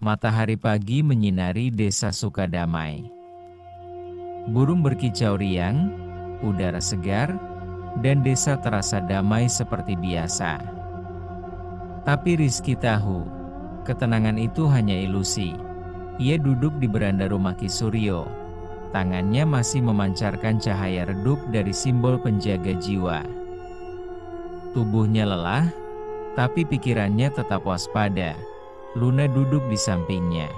Matahari pagi menyinari desa Sukadamai. Burung berkicau riang, udara segar, dan desa terasa damai seperti biasa. Tapi Rizky tahu, ketenangan itu hanya ilusi. Ia duduk di beranda rumah Ki Suryo. Tangannya masih memancarkan cahaya redup dari simbol penjaga jiwa. Tubuhnya lelah, tapi pikirannya tetap waspada. Luna duduk di sampingnya.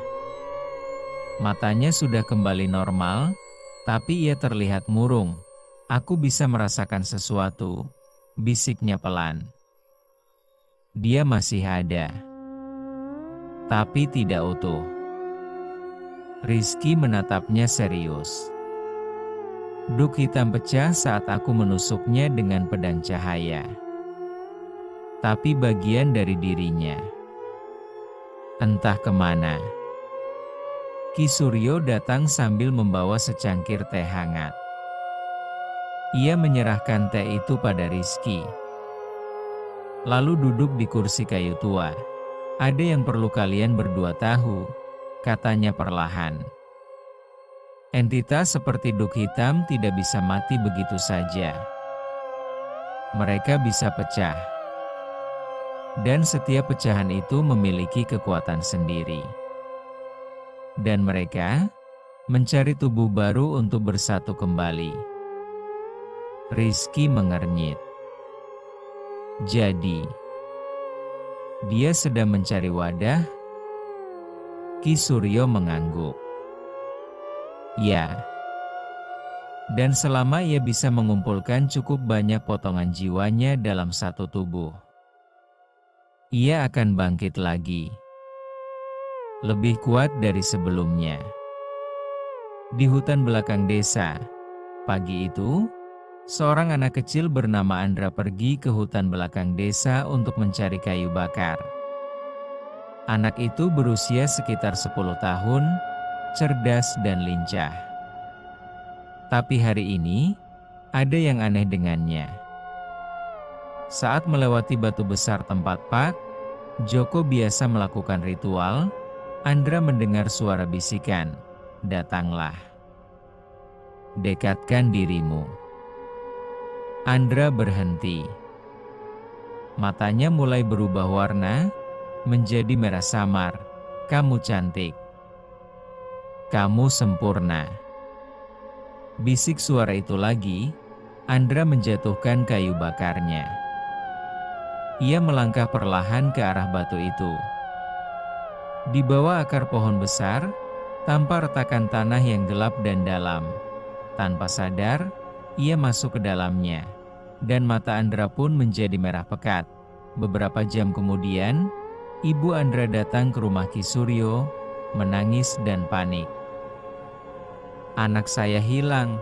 Matanya sudah kembali normal, tapi ia terlihat murung. "Aku bisa merasakan sesuatu," bisiknya pelan. Dia masih ada, tapi tidak utuh. Rizky menatapnya serius. Duk hitam pecah saat aku menusuknya dengan pedang cahaya. Tapi bagian dari dirinya entah kemana. Ki Suryo datang sambil membawa secangkir teh hangat. Ia menyerahkan teh itu pada Rizky. Lalu duduk di kursi kayu tua. "Ada yang perlu kalian berdua tahu," katanya perlahan. Entitas seperti Duk Hitam tidak bisa mati begitu saja. Mereka bisa pecah. Dan setiap pecahan itu memiliki kekuatan sendiri. Dan mereka mencari tubuh baru untuk bersatu kembali. Rizky mengernyit. Jadi, dia sedang mencari wadah? Ki Suryo mengangguk. Ya. Dan selama ia bisa mengumpulkan cukup banyak potongan jiwanya dalam satu tubuh, ia akan bangkit lagi. Lebih kuat dari sebelumnya. Di hutan belakang desa, pagi itu, seorang anak kecil bernama Andra pergi ke hutan belakang desa untuk mencari kayu bakar. Anak itu berusia sekitar 10 tahun, cerdas dan lincah. Tapi hari ini, ada yang aneh dengannya. Saat melewati batu besar tempat Pak Joko biasa melakukan ritual, Andra mendengar suara bisikan, "Datanglah. Dekatkan dirimu." Andra berhenti. Matanya mulai berubah warna, menjadi merah samar. "Kamu cantik. Kamu sempurna." Bisik suara itu lagi. Andra menjatuhkan kayu bakarnya. Ia melangkah perlahan ke arah batu itu. Di bawah akar pohon besar, tanpa retakan tanah yang gelap dan dalam. Tanpa sadar, ia masuk ke dalamnya. Dan mata Andra pun menjadi merah pekat. Beberapa jam kemudian, ibu Andra datang ke rumah Ki Suryo, menangis dan panik. "Anak saya hilang.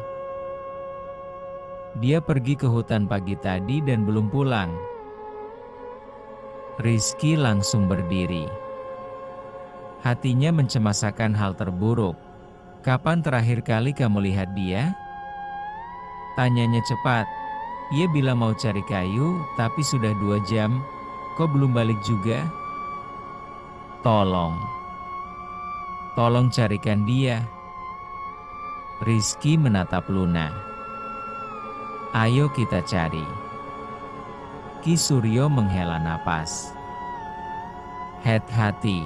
Dia pergi ke hutan pagi tadi dan belum pulang." Rizky langsung berdiri. Hatinya mencemasakan hal terburuk. "Kapan terakhir kali kamu lihat dia?" Tanyanya cepat. Ia bilang mau cari kayu, tapi sudah 2 jam. Kok belum balik juga? Tolong carikan dia." Rizky menatap Luna. "Ayo kita cari." Ki Suryo menghela napas. "Hati-hati.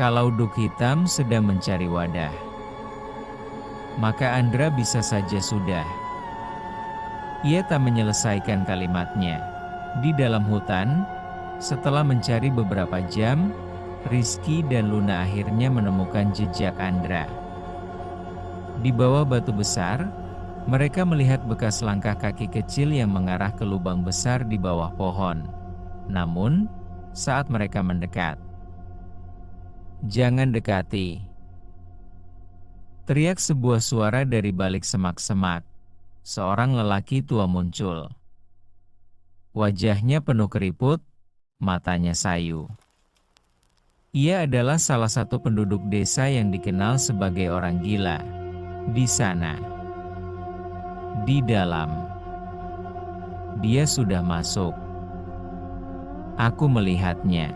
Kalau Duk Hitam sedang mencari wadah, maka Andra bisa saja sudah." Ia tak menyelesaikan kalimatnya. Di dalam hutan, setelah mencari beberapa jam, Rizky dan Luna akhirnya menemukan jejak Andra. Di bawah batu besar, mereka melihat bekas langkah kaki kecil yang mengarah ke lubang besar di bawah pohon. Namun, saat mereka mendekat, "Jangan dekati!" teriak sebuah suara dari balik semak-semak. Seorang lelaki tua muncul. Wajahnya penuh keriput, matanya sayu. Ia adalah salah satu penduduk desa yang dikenal sebagai orang gila. Di sana, di dalam, dia sudah masuk. Aku melihatnya.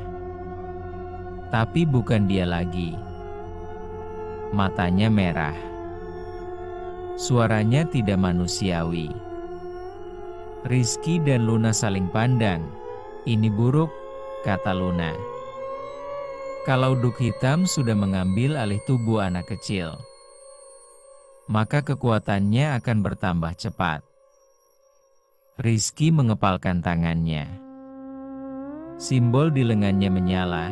Tapi bukan dia lagi. Matanya merah. Suaranya tidak manusiawi. Rizky dan Luna saling pandang. "Ini buruk," kata Luna. Kalau duk hitam sudah mengambil alih tubuh anak kecil, maka kekuatannya akan bertambah cepat. Rizky mengepalkan tangannya. Simbol di lengannya menyala.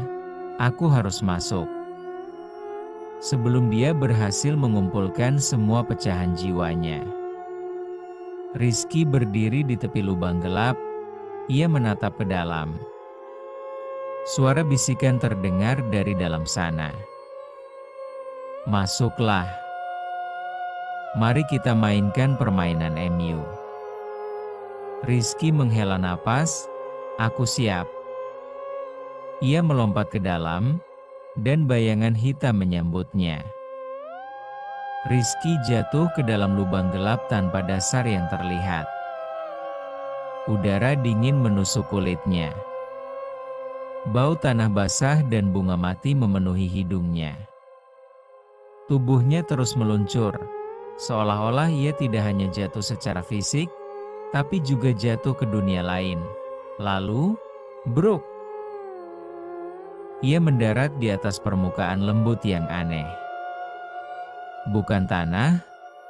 Aku harus masuk. Sebelum dia berhasil mengumpulkan semua pecahan jiwanya. Rizky berdiri di tepi lubang gelap. Ia menatap ke dalam. Suara bisikan terdengar dari dalam sana. "Masuklah. Mari kita mainkan permainan MU." Rizky menghela napas. "Aku siap." Ia melompat ke dalam, dan bayangan hitam menyambutnya. Rizky jatuh ke dalam lubang gelap tanpa dasar yang terlihat. Udara dingin menusuk kulitnya. Bau tanah basah dan bunga mati memenuhi hidungnya. Tubuhnya terus meluncur, seolah-olah ia tidak hanya jatuh secara fisik, tapi juga jatuh ke dunia lain. Lalu, bruk! Ia mendarat di atas permukaan lembut yang aneh. Bukan tanah,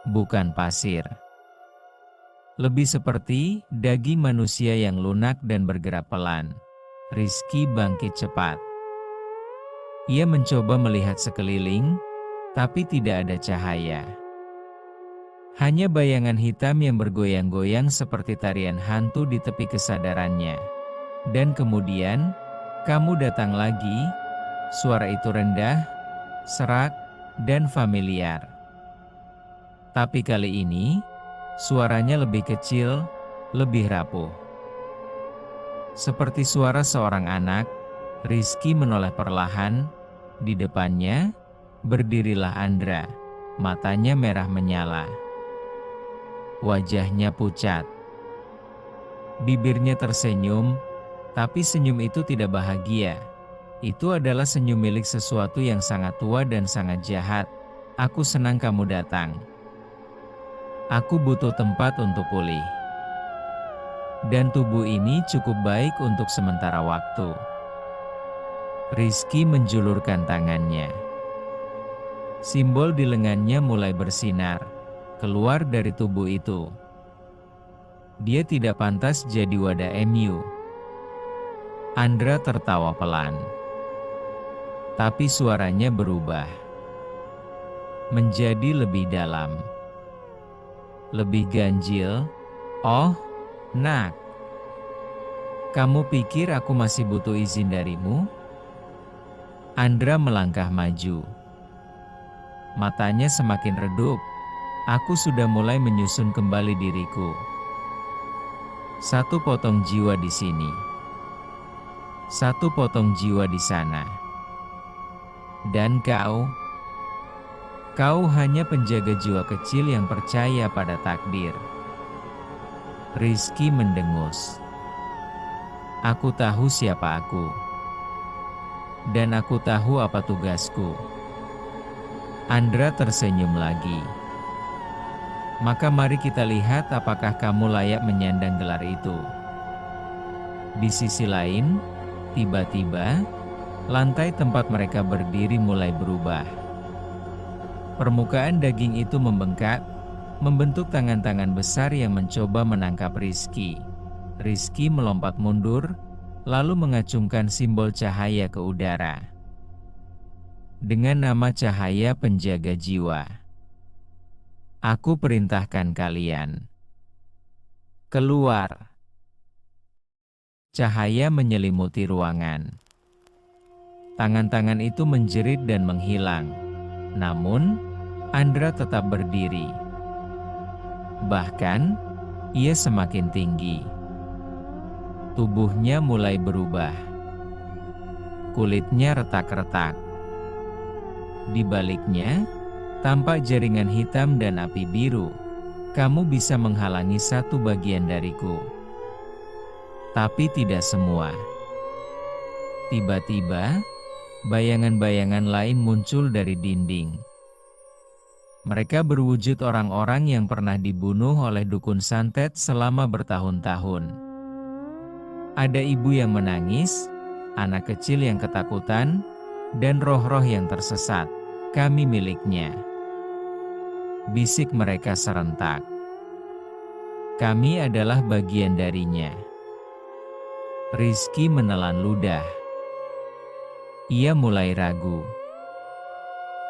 bukan pasir. Lebih seperti daging manusia yang lunak dan bergerak pelan. Rizky bangkit cepat. Ia mencoba melihat sekeliling, tapi tidak ada cahaya. Hanya bayangan hitam yang bergoyang-goyang seperti tarian hantu di tepi kesadarannya. Dan kemudian, "Kamu datang lagi." Suara itu rendah, serak, dan familiar. Tapi kali ini, suaranya lebih kecil, lebih rapuh. Seperti suara seorang anak, Rizky menoleh perlahan. Di depannya, berdirilah Andra. Matanya merah menyala. Wajahnya pucat. Bibirnya tersenyum, tapi senyum itu tidak bahagia. Itu adalah senyum milik sesuatu yang sangat tua dan sangat jahat. "Aku senang kamu datang. Aku butuh tempat untuk pulih. Dan tubuh ini cukup baik untuk sementara waktu." Rizky menjulurkan tangannya. Simbol di lengannya mulai bersinar, keluar dari tubuh itu. Dia tidak pantas jadi wadah MU. Andra tertawa pelan. Tapi suaranya berubah. Menjadi lebih dalam. Lebih ganjil. "Oh, Nak. Kamu pikir aku masih butuh izin darimu?" Andra melangkah maju. Matanya semakin redup. "Aku sudah mulai menyusun kembali diriku. Satu potong jiwa di sini. Satu potong jiwa di sana. Dan kau hanya penjaga jiwa kecil yang percaya pada takdir." Rizky mendengus. "Aku tahu siapa aku. Dan aku tahu apa tugasku." Andra tersenyum lagi. "Maka mari kita lihat apakah kamu layak menyandang gelar itu." Di sisi lain, tiba-tiba, lantai tempat mereka berdiri mulai berubah. Permukaan daging itu membengkak, membentuk tangan-tangan besar yang mencoba menangkap Rizky. Rizky melompat mundur, lalu mengacungkan simbol cahaya ke udara. Dengan nama cahaya penjaga jiwa. "Aku perintahkan kalian. Keluar." Cahaya menyelimuti ruangan. Tangan-tangan itu menjerit dan menghilang. Namun, Andra tetap berdiri. Bahkan, ia semakin tinggi. Tubuhnya mulai berubah. Kulitnya retak-retak. Di baliknya, tampak jaringan hitam dan api biru. "Kamu bisa menghalangi satu bagian dariku. Tapi tidak semua." Tiba-tiba, Bayangan-bayangan lain muncul dari dinding. Mereka berwujud orang-orang yang pernah dibunuh oleh dukun santet selama bertahun-tahun. Ada ibu yang menangis, anak kecil yang ketakutan, dan roh-roh yang tersesat. Kami miliknya, bisik mereka serentak. Kami adalah bagian darinya. Rizky menelan ludah. Ia mulai ragu.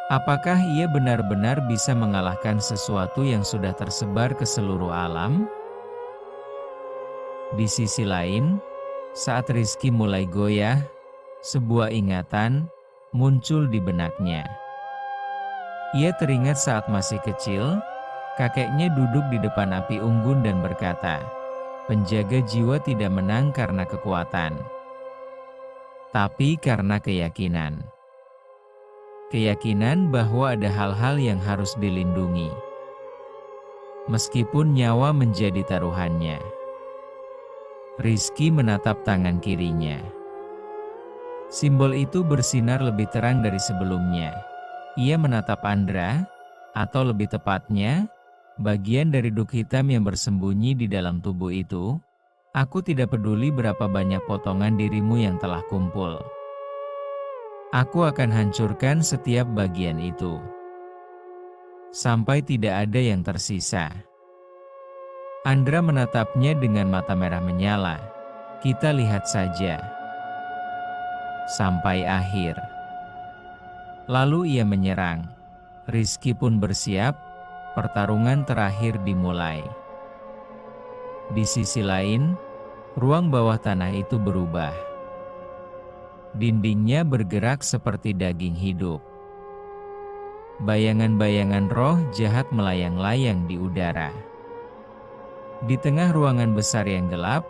Apakah ia benar-benar bisa mengalahkan sesuatu yang sudah tersebar ke seluruh alam? Di sisi lain, saat Rizky mulai goyah, sebuah ingatan muncul di benaknya. Ia teringat saat masih kecil, kakeknya duduk di depan api unggun dan berkata, "Penjaga jiwa tidak menang karena kekuatan, tapi karena keyakinan." Keyakinan bahwa ada hal-hal yang harus dilindungi, meskipun nyawa menjadi taruhannya. Rizky menatap tangan kirinya. Simbol itu bersinar lebih terang dari sebelumnya. Ia menatap Andra, atau lebih tepatnya, bagian dari duk hitam yang bersembunyi di dalam tubuh itu. Aku tidak peduli berapa banyak potongan dirimu yang telah kumpul. Aku akan hancurkan setiap bagian itu, sampai tidak ada yang tersisa. Andra menatapnya dengan mata merah menyala. Kita lihat saja. Sampai akhir. Lalu ia menyerang. Rizky pun bersiap. Pertarungan terakhir dimulai. Di sisi lain, ruang bawah tanah itu berubah. Dindingnya bergerak seperti daging hidup. Bayangan-bayangan roh jahat melayang-layang di udara. Di tengah ruangan besar yang gelap,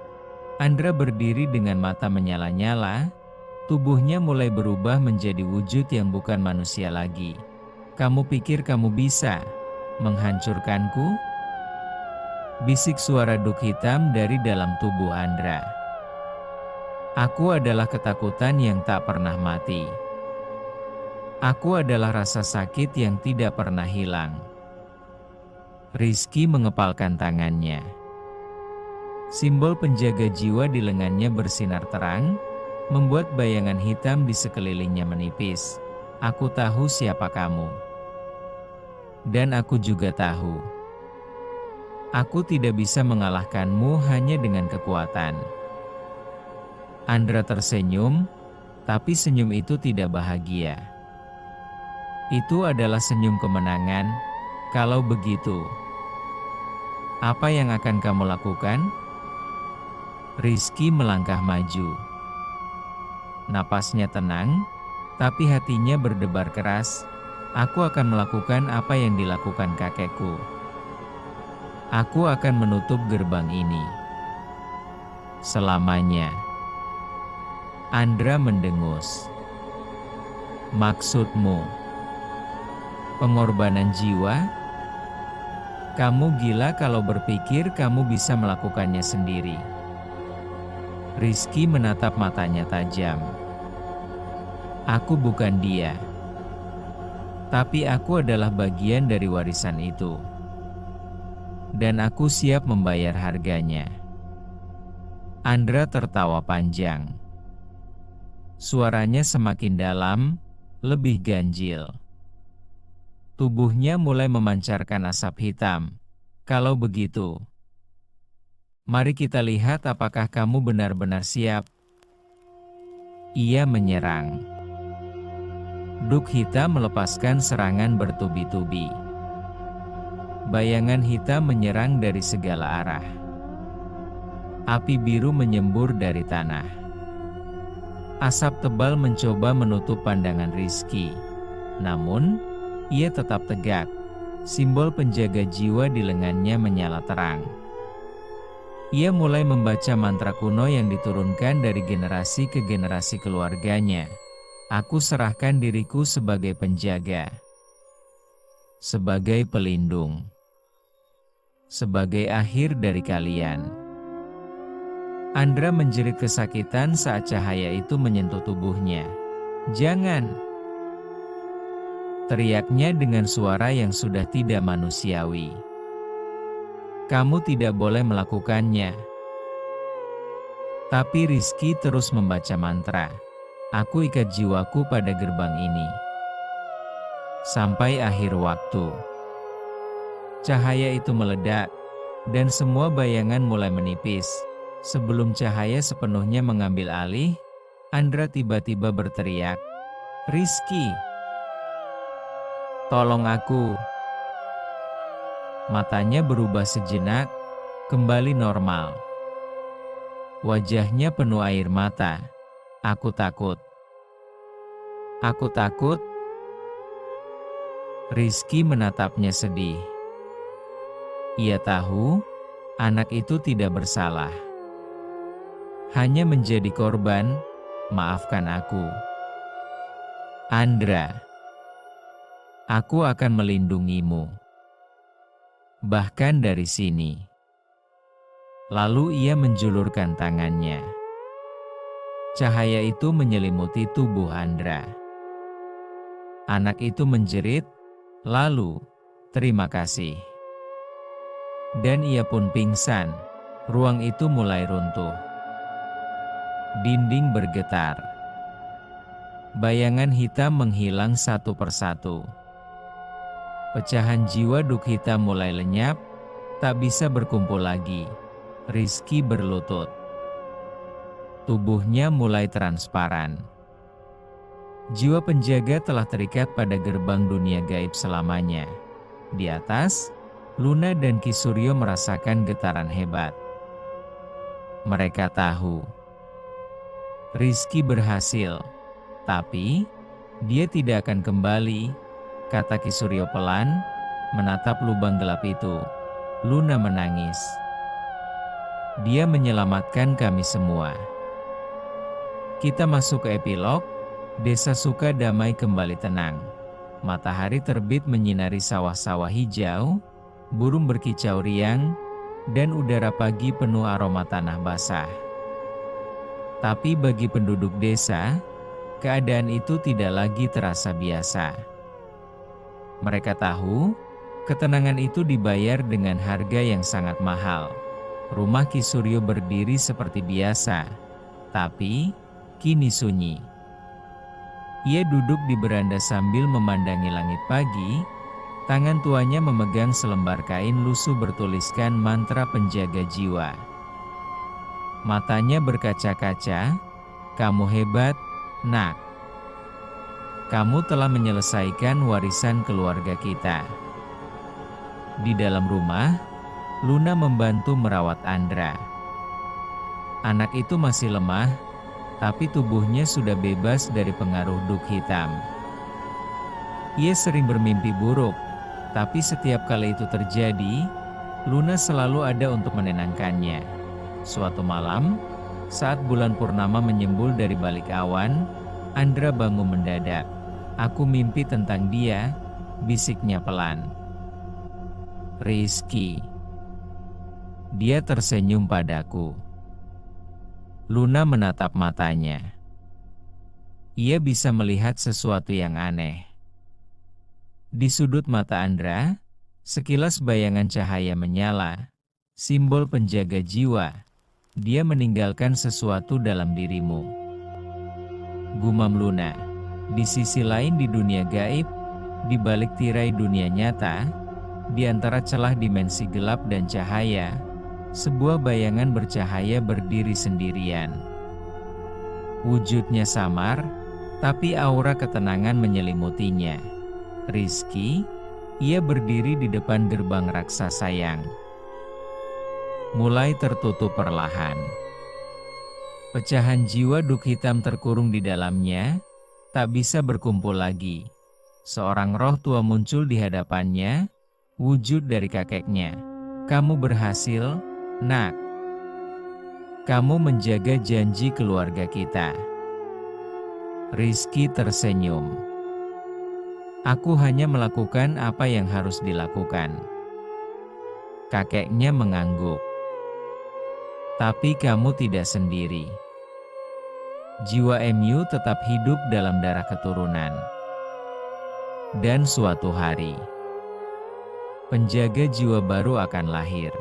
Andra berdiri dengan mata menyala-nyala. Tubuhnya mulai berubah menjadi wujud yang bukan manusia lagi. Kamu pikir kamu bisa menghancurkanku? Bisik suara duk hitam dari dalam tubuh Andra. Aku adalah ketakutan yang tak pernah mati. Aku adalah rasa sakit yang tidak pernah hilang. Rizky mengepalkan tangannya. Simbol penjaga jiwa di lengannya bersinar terang, membuat bayangan hitam di sekelilingnya menipis. Aku tahu siapa kamu. Dan aku juga tahu. Aku tidak bisa mengalahkanmu hanya dengan kekuatan. Andra tersenyum, tapi senyum itu tidak bahagia. Itu adalah senyum kemenangan. Kalau begitu, apa yang akan kamu lakukan? Rizky melangkah maju. Napasnya tenang, tapi hatinya berdebar keras. Aku akan melakukan apa yang dilakukan kakekku. Aku akan menutup gerbang ini selamanya. Andra mendengus. Maksudmu pengorbanan jiwa? Kamu gila kalau berpikir kamu bisa melakukannya sendiri. Rizky menatap matanya tajam. Aku bukan dia. Tapi aku adalah bagian dari warisan itu. Dan aku siap membayar harganya. Andra tertawa panjang. Suaranya semakin dalam, lebih ganjil. Tubuhnya mulai memancarkan asap hitam. Kalau begitu, mari kita lihat apakah kamu benar-benar siap. Ia menyerang. Duk hitam melepaskan serangan bertubi-tubi. Bayangan hitam menyerang dari segala arah. Api biru menyembur dari tanah. Asap tebal mencoba menutup pandangan Rizky. Namun, ia tetap tegak. Simbol penjaga jiwa di lengannya menyala terang. Ia mulai membaca mantra kuno yang diturunkan dari generasi ke generasi keluarganya. Aku serahkan diriku sebagai penjaga, sebagai pelindung, sebagai akhir dari kalian. Andra menjerit kesakitan saat cahaya itu menyentuh tubuhnya. Jangan! Teriaknya dengan suara yang sudah tidak manusiawi. Kamu tidak boleh melakukannya. Tapi Rizky terus membaca mantra. Aku ikat jiwaku pada gerbang ini. Sampai akhir waktu. Cahaya itu meledak, dan semua bayangan mulai menipis. Sebelum cahaya sepenuhnya mengambil alih, Andra tiba-tiba berteriak, "Rizky! Tolong aku!" Matanya berubah sejenak, kembali normal. Wajahnya penuh air mata. "Aku takut. Aku takut." Rizky menatapnya sedih. Ia tahu, anak itu tidak bersalah. Hanya menjadi korban. Maafkan aku, Andra. Aku akan melindungimu. Bahkan dari sini. Lalu ia menjulurkan tangannya. Cahaya itu menyelimuti tubuh Andra. Anak itu menjerit, lalu, "Terima kasih." Dan ia pun pingsan. Ruang itu mulai runtuh. Dinding bergetar. Bayangan hitam menghilang satu persatu. Pecahan jiwa Duk Hitam mulai lenyap, tak bisa berkumpul lagi. Rizky berlutut. Tubuhnya mulai transparan. Jiwa penjaga telah terikat pada gerbang dunia gaib selamanya. Di atas, Luna dan Ki Suryo merasakan getaran hebat. Mereka tahu Rizky berhasil, tapi dia tidak akan kembali, kata Ki Suryo pelan, menatap lubang gelap itu. Luna menangis. Dia menyelamatkan kami semua. Kita masuk ke epilog. Desa Sukadamai kembali tenang. Matahari terbit menyinari sawah-sawah hijau, burung berkicau riang, dan udara pagi penuh aroma tanah basah. Tapi bagi penduduk desa, keadaan itu tidak lagi terasa biasa. Mereka tahu, ketenangan itu dibayar dengan harga yang sangat mahal. Rumah Ki Suryo berdiri seperti biasa, tapi kini sunyi. Ia duduk di beranda sambil memandangi langit pagi. Tangan tuanya memegang selembar kain lusuh bertuliskan mantra penjaga jiwa. Matanya berkaca-kaca, "Kamu hebat, Nak. Kamu telah menyelesaikan warisan keluarga kita." Di dalam rumah, Luna membantu merawat Andra. Anak itu masih lemah, tapi tubuhnya sudah bebas dari pengaruh Duk Hitam. Ia sering bermimpi buruk, tapi setiap kali itu terjadi, Luna selalu ada untuk menenangkannya. Suatu malam, saat bulan purnama menyembul dari balik awan, Andra bangun mendadak. "Aku mimpi tentang dia," bisiknya pelan. "Rizky." Dia tersenyum padaku. Luna menatap matanya. Ia bisa melihat sesuatu yang aneh. Di sudut mata Andra, sekilas bayangan cahaya menyala, simbol penjaga jiwa. Dia meninggalkan sesuatu dalam dirimu. Gumam Luna. Di sisi lain di dunia gaib, di balik tirai dunia nyata, di antara celah dimensi gelap dan cahaya, sebuah bayangan bercahaya berdiri sendirian. Wujudnya samar, tapi aura ketenangan menyelimutinya. Rizky, ia berdiri di depan gerbang raksasa yang mulai tertutup perlahan. Pecahan jiwa Duk Hitam terkurung di dalamnya, tak bisa berkumpul lagi. Seorang roh tua muncul di hadapannya, wujud dari kakeknya. "Kamu berhasil, Nak. Kamu menjaga janji keluarga kita." Rizky tersenyum. "Aku hanya melakukan apa yang harus dilakukan." Kakeknya mengangguk. "Tapi kamu tidak sendiri. Jiwa MU tetap hidup dalam darah keturunan. Dan suatu hari, penjaga jiwa baru akan lahir.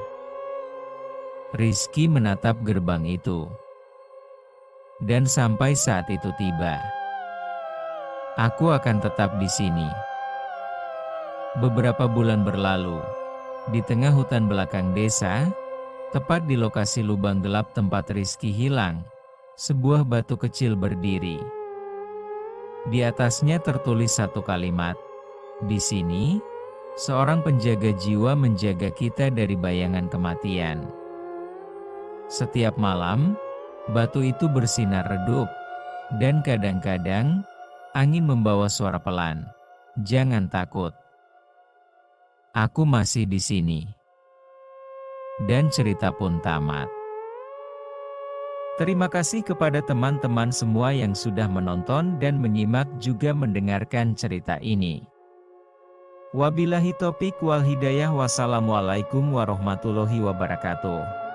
Rizky menatap gerbang itu. Dan sampai saat itu tiba, aku akan tetap di sini. Beberapa bulan berlalu, di tengah hutan belakang desa, tepat di lokasi lubang gelap tempat Rizky hilang, sebuah batu kecil berdiri. Di atasnya tertulis satu kalimat, "Di sini, seorang penjaga jiwa menjaga kita dari bayangan kematian." Setiap malam, batu itu bersinar redup, dan kadang-kadang, angin membawa suara pelan, "Jangan takut. Aku masih di sini." Dan cerita pun tamat. Terima kasih kepada teman-teman semua yang sudah menonton dan menyimak juga mendengarkan cerita ini. Wabillahi taufiq wal hidayah. Wassalamualaikum warahmatullahi wabarakatuh.